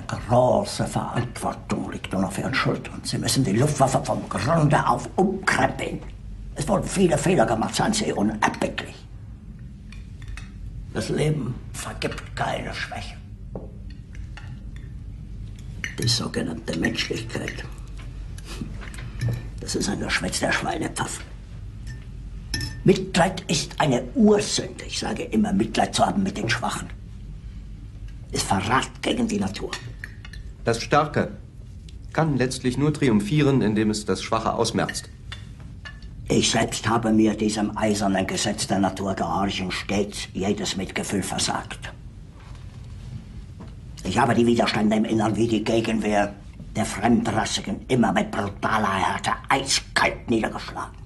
große Verantwortung liegt nun auf Ihren Schultern. Sie müssen die Luftwaffe vom Grunde auf umkrempeln. Es wurden viele Fehler gemacht, seien Sie unerbittlich. Das Leben vergibt keine Schwäche. Die sogenannte Menschlichkeit, das ist ein Geschwätz der Schweinepfaffen. Mitleid ist eine Ursünde. Ich sage immer, Mitleid zu haben mit den Schwachen. Ist Verrat gegen die Natur. Das Starke kann letztlich nur triumphieren, indem es das Schwache ausmerzt. Ich selbst habe mir diesem eisernen Gesetz der Natur gehorchen stets jedes Mitgefühl versagt. Ich habe die Widerstände im Innern wie die Gegenwehr der Fremdrassigen immer mit brutaler Härte eiskalt niedergeschlagen.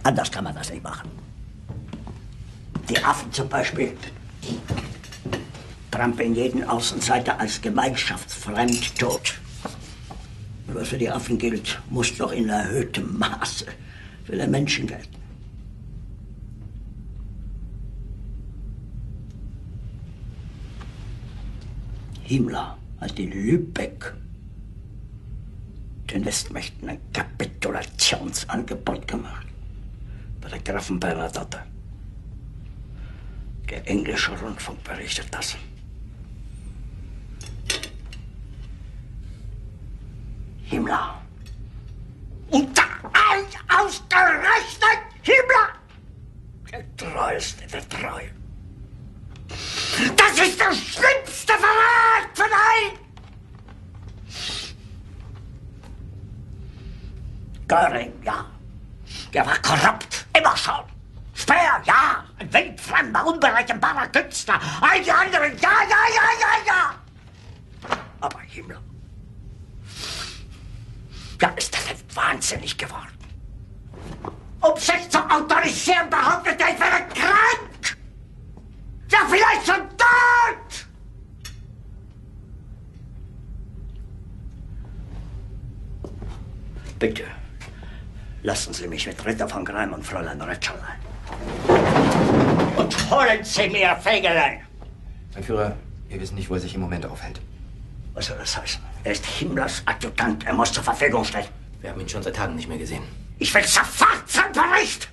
Anders kann man das nicht machen. Die Affen zum Beispiel trampeln jeden Außenseiter als gemeinschaftsfremd tot. Und was für die Affen gilt, muss doch in erhöhtem Maße für den Menschen gelten. Himmler hat in Lübeck den Westmächten ein Kapitulationsangebot gemacht. Bei der Gräfin Bernadotte. Der englische Rundfunk berichtet das. Himmler. Und da ausgerechnet Himmler! Der Treueste der Treuen. Das ist der schlimmste Verrat von allen! Göring, ja. Der war korrupt, immer schon. Speer, ja. Ein wildfremder, unberechenbarer Künstler. All die anderen, ja. Aber Himmler. Ja, ist das denn wahnsinnig geworden? Um sich zu autorisieren, behauptet er, ich wäre krank. Ja, vielleicht schon tot. Bitte. Lassen Sie mich mit Ritter von Greim und Fräulein Retscherlein. Und holen Sie mir Fegelein! Mein Führer, wir wissen nicht, wo er sich im Moment aufhält. Was soll das heißen? Er ist Himmlers Adjutant. Er muss zur Verfügung stehen. Wir haben ihn schon seit Tagen nicht mehr gesehen. Ich will sofort zum Bericht!